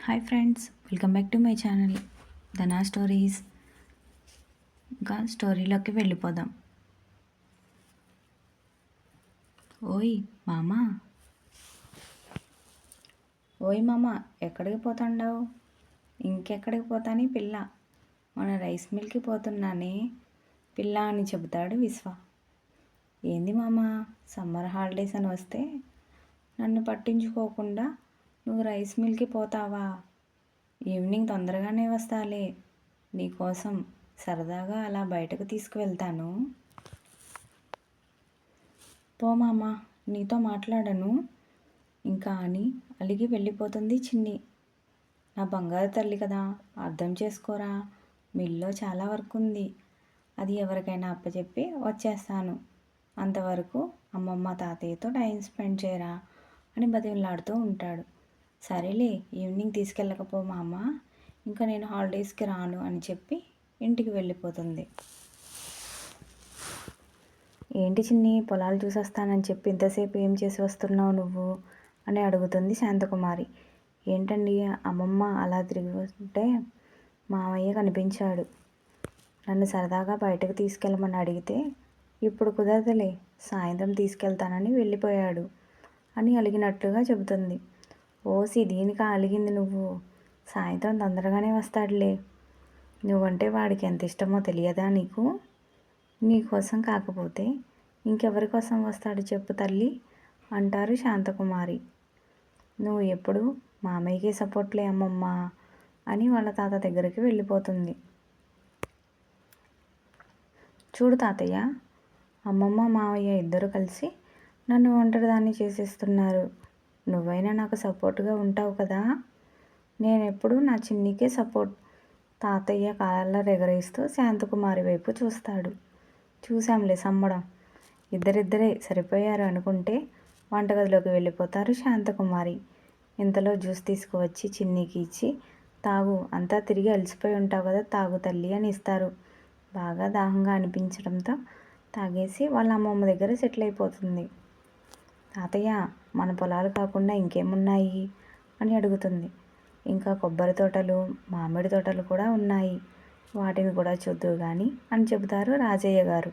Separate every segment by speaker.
Speaker 1: Hi friends, welcome back to my channel Dhana stories. ఇంకా స్టోరీలోకి వెళ్ళిపోదాం. ఓయ్ మామా, ఓయ్ మామా, ఎక్కడికి పోతాండావు? ఇంకెక్కడికి పోతాని పిల్ల, మన రైస్ మిల్కి పోతున్నానే పిల్ల అని చెబుతాడు విశ్వ. ఏంది మామా, సమ్మర్ హాలిడేస్ అని వస్తే నన్ను పట్టించుకోకుండా నువ్వు రైస్ మిల్కి పోతావా? ఈవినింగ్ తొందరగానే వస్తాలే, నీకోసం సరదాగా అలా బయటకు తీసుకువెళ్తాను. పో మామ, నీతో మాట్లాడను ఇంకా అని అలిగి వెళ్ళిపోతుంది చిన్ని. నా బంగారు తల్లి కదా, అర్థం చేసుకోరా, మిల్లో చాలా వర్క్ ఉంది, అది ఎవరికైనా అప్పచెప్పి వచ్చేస్తాను. అంతవరకు అమ్మమ్మ తాతయ్యతో టైం స్పెండ్ చేయరా అని బతిమలాడుతూ ఉంటాడు. సరేలే, ఈవినింగ్ తీసుకెళ్ళకపో మామ, ఇంకా నేను హాలిడేస్కి రాను అని చెప్పి ఇంటికి వెళ్ళిపోతుంది. ఏంటి చిన్ని, పొలాలు చూసొస్తానని చెప్పి ఇంతసేపు ఏం చేసి వస్తున్నావు నువ్వు అని అడుగుతుంది శాంతకుమారి. ఏంటండి, అమ్మమ్మ అలా తిరిగి వస్తుంటే మామయ్య కనిపించాడు. నన్ను సరదాగా బయటకు తీసుకెళ్ళమని అడిగితే ఇప్పుడు కుదరదులే, సాయంత్రం తీసుకెళ్తానని వెళ్ళిపోయాడు అని అలిగినట్లుగా చెబుతుంది. ఓసి, దీనికా అలిగింది నువ్వు? సాయంత్రం తొందరగానే వస్తాడులే. నువ్వంటే వాడికి ఎంత ఇష్టమో తెలియదా నీకు? నీకోసం కాకపోతే ఇంకెవరి కోసం వస్తాడు చెప్పు తల్లి అంటారు శాంతకుమారి. నువ్వు ఎప్పుడు మామయ్యకి సపోర్ట్లే అమ్మమ్మ అని వాళ్ళ తాత దగ్గరికి వెళ్ళిపోతుంది. చూడు తాతయ్య, అమ్మమ్మ మామయ్య ఇద్దరు కలిసి నన్ను ఒంటరిదాన్ని చేసేస్తున్నారు. నువ్వైనా నాకు సపోర్ట్గా ఉంటావు కదా. నేనెప్పుడు నా చిన్నికే సపోర్ట్. తాతయ్య కాళ్ళ ఎగరేస్తూ శాంతకుమారి వైపు చూస్తాడు. చూశాంలే సమ్మడం, ఇద్దరిద్దరే సరిపోయారు అనుకుంటే వంటగదిలోకి వెళ్ళిపోతారు శాంతకుమారి. ఇంతలో జ్యూస్ తీసుకువచ్చి చిన్నికి ఇచ్చి, తాగు, అంతా తిరిగి అలసిపోయి ఉంటావు కదా, తాగు తల్లి అని ఇస్తారు. బాగా దాహంగా అనిపించడంతో తాగేసి వాళ్ళ అమ్మమ్మ దగ్గర సెటిల్ అయిపోతుంది. తాతయ్య, మన పొలాలు కాకుండా ఇంకేమున్నాయి అని అడుగుతుంది. ఇంకా కొబ్బరి తోటలు, మామిడి తోటలు కూడా ఉన్నాయి, వాటిని కూడా చూద్దువు కానీ అని చెబుతారు రాజయ్య గారు.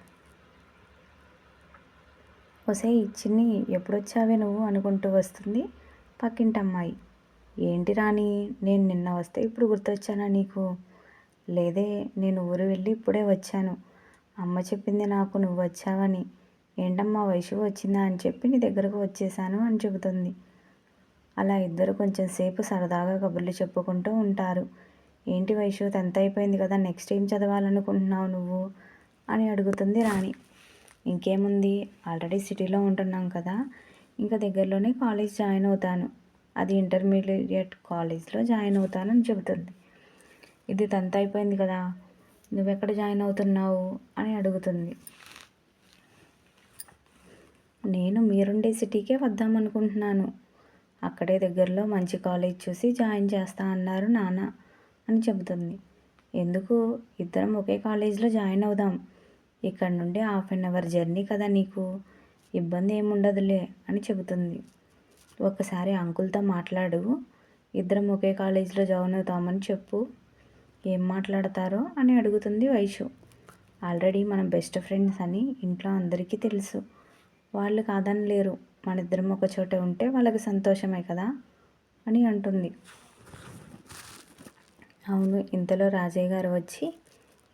Speaker 1: ఒసేయ్ చిన్ని, ఎప్పుడొచ్చావే నువ్వు అనుకుంటూ వస్తుంది పక్కింటమ్మాయి. ఏంటి రాణి, నేను నిన్న వస్తే ఇప్పుడు గుర్తొచ్చానా నీకు? లేదే, నేను ఊరు వెళ్ళి ఇప్పుడే వచ్చాను. అమ్మ చెప్పింది నాకు నువ్వు వచ్చావని. ఏంటమ్మా, వయసు వచ్చిందా అని చెప్పి నీ దగ్గరకు వచ్చేసాను అని చెబుతుంది. అలా ఇద్దరు కొంచెం సేపు సరదాగా కబుర్లు చెప్పుకుంటూ ఉంటారు. ఏంటి వయసు, 10th అయిపోయింది కదా, నెక్స్ట్ ఏం చదవాలనుకుంటున్నావు నువ్వు అని అడుగుతుంది రాణి. ఇంకేముంది, ఆల్రెడీ సిటీలో ఉంటున్నాం కదా, ఇంకా దగ్గరలోనే కాలేజ్ జాయిన్ అవుతాను, అది ఇంటర్మీడియట్ కాలేజ్లో జాయిన్ అవుతానని చెబుతుంది. ఇది 10th అయిపోయింది కదా, నువ్వెక్కడ జాయిన్ అవుతున్నావు అని అడుగుతుంది. నేను మీరుండే సిటీకే వద్దామనుకుంటున్నాను, అక్కడే దగ్గరలో మంచి కాలేజ్ చూసి జాయిన్ చేస్తా అన్నారు నాన్న అని చెబుతుంది. ఎందుకు, ఇద్దరం ఒకే కాలేజీలో జాయిన్ అవుదాం, ఇక్కడ నుండి 1/2 అవర్ జర్నీ కదా, నీకు ఇబ్బంది ఏముండదులే అని చెబుతుంది. ఒక్కసారి అంకుల్తో మాట్లాడు, ఇద్దరం ఒకే కాలేజీలో జాయిన్ అవుతామని చెప్పు. ఏం మాట్లాడతారో అని అడుగుతుంది వైషు. ఆల్రెడీ మనం బెస్ట్ ఫ్రెండ్స్ అని ఇంట్లో అందరికీ తెలుసు, వాళ్ళు కాదనలేరు, మన ఇద్దరం ఒక చోట ఉంటే వాళ్ళకి సంతోషమే కదా అని అంటుంది. అవును, ఇంతలో రాజయ్య గారు వచ్చి,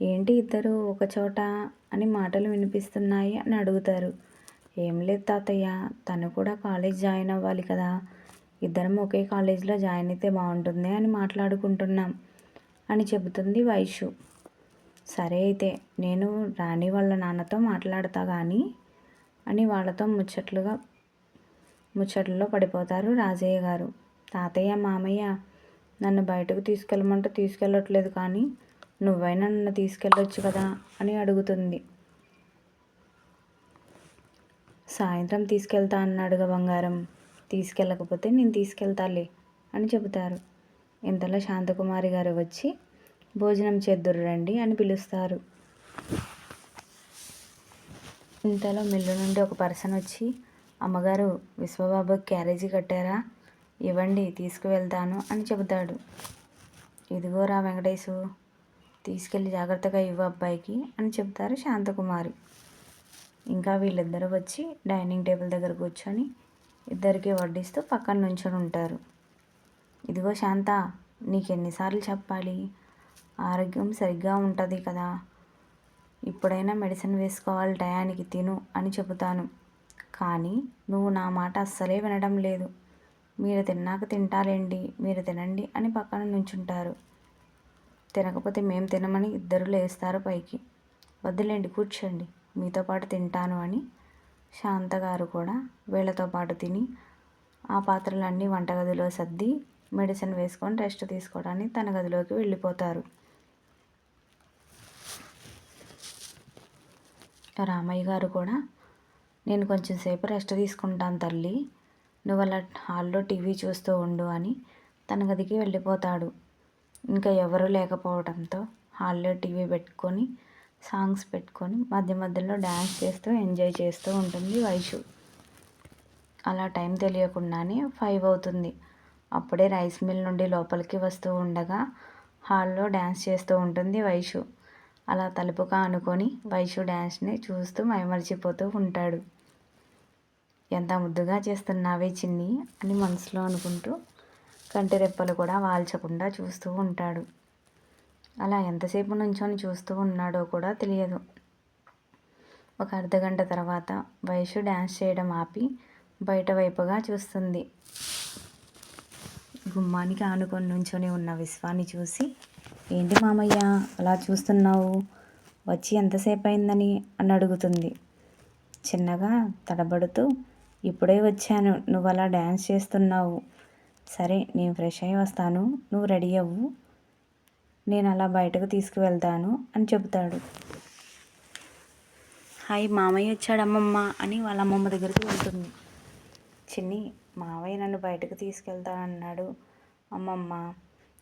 Speaker 1: ఏంటి ఇద్దరు ఒక చోట అని మాటలు వినిపిస్తున్నాయి అని అడుగుతారు. ఏం లేదు తాతయ్య, తను కూడా కాలేజ్ జాయిన్ అవ్వాలి కదా, ఇద్దరం ఒకే కాలేజీలో జాయిన్ అయితే బాగుంటుంది అని మాట్లాడుకుంటున్నాం అని చెబుతుంది వైషు. సరే అయితే నేను రాణి వాళ్ళ నాన్నతో మాట్లాడతా కానీ అని వాళ్ళతో ముచ్చట్లలో పడిపోతారు రాజయ్య గారు. తాతయ్య, మామయ్య నన్ను బయటకు తీసుకెళ్ళమంటూ తీసుకెళ్ళట్లేదు, కానీ నువ్వైనా నన్ను తీసుకెళ్ళొచ్చు కదా అని అడుగుతుంది. సాయంత్రం తీసుకెళ్తా అన్నాడుగా బంగారం, తీసుకెళ్ళకపోతే నేను తీసుకెళ్తాలే అని చెబుతారు. ఇంతలో శాంతకుమారి గారు వచ్చి, భోజనం చేద్దురు రండి అని పిలుస్తారు. ఇంతలో మిల్లు నుండి ఒక పర్సన్ వచ్చి, అమ్మగారు, విశ్వబాబుకి క్యారేజీ కట్టారా ఇవ్వండి తీసుకువెళ్తాను అని చెబుతాడు. ఇదిగోరా వెంకటేశు, తీసుకెళ్ళి జాగ్రత్తగా ఇవ్వు అబ్బాయికి అని చెప్తారు శాంతకుమారి. ఇంకా వీళ్ళిద్దరూ వచ్చి డైనింగ్ టేబుల్ దగ్గర కూర్చొని ఇద్దరికి వడ్డిస్తూ పక్కన నుంచొని ఉంటారు. ఇదిగో శాంత, నీకెన్నిసార్లు చెప్పాలి, ఆరోగ్యం సరిగ్గా ఉంటుంది కదా, ఇప్పుడైనా మెడిసిన్ వేసుకోవాలి, టయానికి తిను అని చెబుతాను. కానీ నువ్వు నా మాట అస్సలే వినడం లేదు. మీరు తిన్నాక తింటాలేండి, మీరు తినండి అని పక్కన నుంచుంటారు. తినకపోతే మేము తినమని ఇద్దరు లేస్తారు పైకి. వద్దులేండి కూర్చోండి, మీతో పాటు తింటాను అని శాంతగారు కూడా వీళ్ళతో పాటు తిని ఆ పాత్రలన్నీ వంటగదిలో సర్ది మెడిసిన్ వేసుకొని రెస్ట్ తీసుకోవడానికి తన గదిలోకి వెళ్ళిపోతారు. రామయ్య గారు కూడా, నేను కొంచెం సేపు రెస్ట్ తీసుకుంటాను తల్లి, నువ్వు అలా హాల్లో టీవీ చూస్తూ ఉండు అని తన గదికి వెళ్ళిపోతాడు. ఇంకా ఎవరూ లేకపోవడంతో హాల్లో టీవీ పెట్టుకొని సాంగ్స్ పెట్టుకొని మధ్య మధ్యలో డ్యాన్స్ చేస్తూ ఎంజాయ్ చేస్తూ ఉంటుంది వైషు. అలా టైం తెలియకుండానే 5 అవుతుంది. అప్పుడే రైస్ మిల్ నుండి లోపలికి వస్తూ ఉండగా హాల్లో డ్యాన్స్ చేస్తూ ఉంటుంది వైషు. అలా తలుపుగా అనుకొని వైషు డ్యాన్స్ని చూస్తూ మైమరిచిపోతూ ఉంటాడు. ఎంత ముద్దుగా చేస్తున్నావే చిన్ని అని మనసులో అనుకుంటూ కంటి రెప్పలు కూడా వాల్చకుండా చూస్తూ ఉంటాడు. అలా ఎంతసేపు నుంచొని చూస్తూ ఉన్నాడో కూడా తెలియదు. ఒక అర్ధగంట తర్వాత వైషు డ్యాన్స్ చేయడం ఆపి బయట వైపుగా చూస్తుంది. గుమ్మానికి ఆనుకొని నుంచొని ఉన్న విశ్వాన్ని చూసి, ఏంటి మామయ్య అలా చూస్తున్నావు, వచ్చి ఎంతసేపు అయిందని అని అడుగుతుంది. చిన్నగా తడబడుతూ, ఇప్పుడే వచ్చాను, నువ్వు అలా డ్యాన్స్ చేస్తున్నావు, సరే నేను ఫ్రెష్ అయ్యి వస్తాను, నువ్వు రెడీ అవ్వు, నేను అలా బయటకు తీసుకువెళ్తాను అని చెబుతాడు. హాయ్ మామయ్య వచ్చాడమ్మమ్మ అని వాళ్ళ అమ్మమ్మ దగ్గరికి వెళ్తుంది. చిన్ని, మావయ్య నన్ను బయటకు తీసుకెళ్తానన్నాడు అమ్మమ్మ,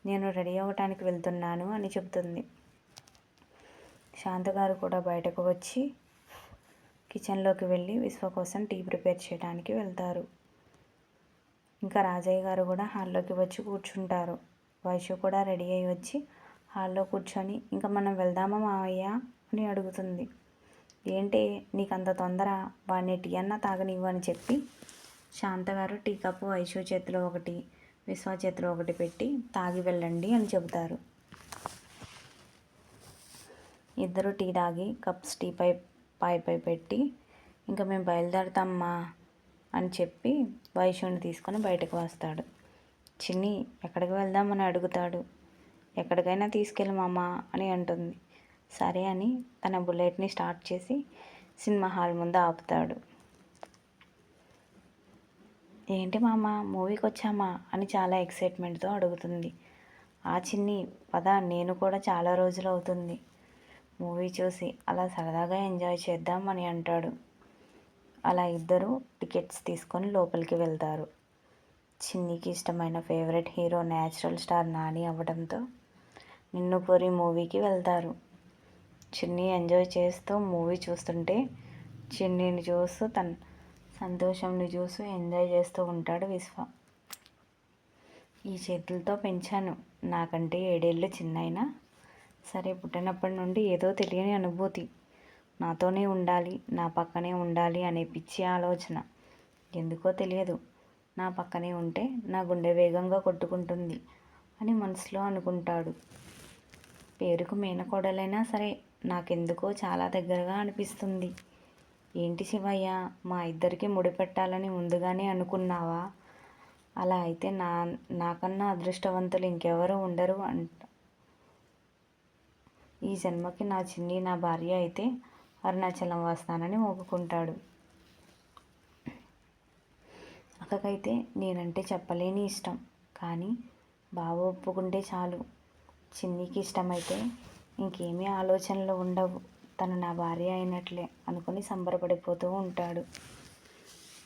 Speaker 1: నేను రెడీ అవ్వటానికి వెళ్తున్నాను అని చెబుతుంది. శాంతగారు కూడా బయటకు వచ్చి కిచెన్లోకి వెళ్ళి విశ్వ కోసం టీ ప్రిపేర్ చేయడానికి వెళ్తారు. ఇంకా రాజయ్య గారు కూడా హాల్లోకి వచ్చి కూర్చుంటారు. వైషు కూడా రెడీ అయ్యి వచ్చి హాల్లో కూర్చొని, ఇంకా మనం వెళ్దామా మావయ్య అని అడుగుతుంది. ఏంటి నీకు అంత తొందర, వాడిని టీ అన్నా తాగనివ్వు అని చెప్పి శాంతగారు టీ కప్పు వైషు చేతిలో ఒకటి విశ్వ చేతిలో ఒకటి పెట్టి తాగి వెళ్ళండి అని చెబుతారు. ఇద్దరు టీ తాగి కప్స్ టీ పై పెట్టి, ఇంకా మేము బయలుదేరుతామ్మా అని చెప్పి వైషుని తీసుకొని బయటకు వస్తాడు. చిన్ని ఎక్కడికి వెళ్దామని అడుగుతాడు. ఎక్కడికైనా తీసుకెళ్ళి మామ అని అంటుంది. సరే అని తన బుల్లెట్ని స్టార్ట్ చేసి సినిమా హాల్ ముందు ఆపుతాడు. ఏంటి మామ మూవీకి వచ్చామా అని చాలా ఎక్సైట్మెంట్తో అడుగుతుంది. ఆ చిన్ని పద, నేను కూడా చాలా రోజులు అవుతుంది మూవీ చూసి, అలా సరదాగా ఎంజాయ్ చేద్దాం అని అంటాడు. అలా ఇద్దరు టికెట్స్ తీసుకొని లోపలికి వెళ్తారు. చిన్నికి ఇష్టమైన favourite hero natural star Nani అవ్వడంతో నిన్ను కోరి మూవీకి వెళ్తారు. చిన్ని ఎంజాయ్ చేస్తూ మూవీ చూస్తుంటే చిన్నిని చూస్తూ తన సంతోషంని చూస్తూ ఎంజాయ్ చేస్తూ ఉంటాడు విశ్వ. ఈ చేతులతో పెంచాను, నాకంటే 7 ఏళ్ళు చిన్నైనా సరే పుట్టినప్పటి నుండి ఏదో తెలియని అనుభూతి, నాతోనే ఉండాలి, నా పక్కనే ఉండాలి అనే పిచ్చి ఆలోచన, ఎందుకో తెలియదు, నా పక్కనే ఉంటే నా గుండె వేగంగా కొట్టుకుంటుంది అని మనసులో అనుకుంటాడు. పేరుకు మేనకోడలైనా సరే నాకెందుకో చాలా దగ్గరగా అనిపిస్తుంది. ఏంటి శివయ్య, మా ఇద్దరికి ముడిపెట్టాలని ముందుగానే అనుకున్నావా? అలా అయితే నాకన్నా అదృష్టవంతులు ఇంకెవరూ ఉండరు అంట. ఈ జన్మకి నా చిన్ని నా భార్య అయితే అరుణాచలం వస్తానని మొక్కుకుంటాడు. అక్కకైతే నేనంటే చెప్పలేని ఇష్టం, కానీ బావ ఒప్పుకుంటే చాలు, చిన్నికి ఇష్టమైతే ఇంకేమీ ఆలోచనలు ఉండవు, తను నా భార్య అయినట్లే అనుకుని సంబరపడిపోతూ ఉంటాడు.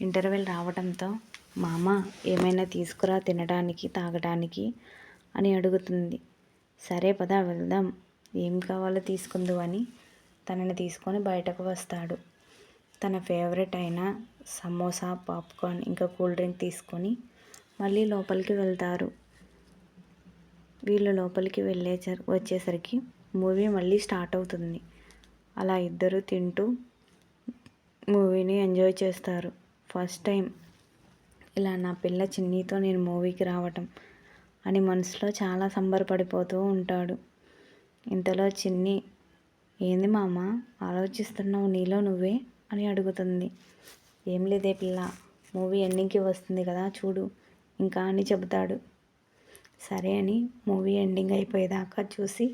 Speaker 1: ఇంటర్వెల్ రావడంతో మామ ఏమైనా తీసుకురా తినడానికి తాగడానికి అని అడుగుతుంది. సరే పద వెళ్దాం, ఏం కావాలో తీసుకుందు అని తనని తీసుకొని బయటకు వస్తాడు. తన ఫేవరెట్ అయిన సమోసా, పాప్కార్న్ ఇంకా కూల్ డ్రింక్ తీసుకొని మళ్ళీ లోపలికి వెళ్తారు. వీళ్ళు లోపలికి వచ్చేసరికి మూవీ మళ్ళీ స్టార్ట్ అవుతుంది. అలా ఇద్దరు తింటూ మూవీని ఎంజాయ్ చేస్తారు. ఫస్ట్ టైం ఇలా నా పిల్ల చిన్నీతో నేను మూవీకి రావటం అని మనసులో చాలా సంబరపడిపోతూ ఉంటాడు. ఇంతలో చిన్ని, ఏంది మామ ఆలోచిస్తున్నావు నీలో నువ్వే అని అడుగుతుంది. ఏం లేదే పిల్ల, మూవీ ఎండింగ్కి వస్తుంది కదా చూడు ఇంకా అని చెబుతాడు. సరే అని మూవీ ఎండింగ్ అయిపోయేదాకా చూసి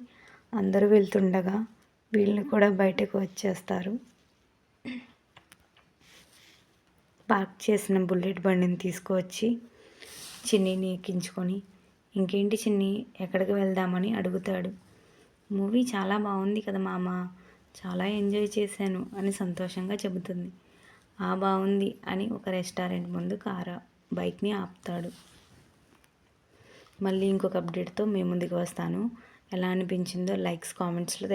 Speaker 1: అందరూ వెళ్తుండగా వీళ్ళు కూడా బయటకు వచ్చేస్తారు. పార్క్ చేసిన బుల్లెట్ బండిని తీసుకువచ్చి చిన్నీని ఎక్కించుకొని, ఇంకేంటి చిన్ని ఎక్కడికి వెళ్దామని అడుగుతాడు. మూవీ చాలా బాగుంది కదా మామ, చాలా ఎంజాయ్ చేశాను అని సంతోషంగా చెబుతుంది. బాగుంది అని ఒక రెస్టారెంట్ ముందు బైక్ని ఆపుతాడు. మళ్ళీ ఇంకొక అప్డేట్తో మీ ముందుకు వస్తాను. ఎలా అనిపించిందో లైక్స్ కామెంట్స్లో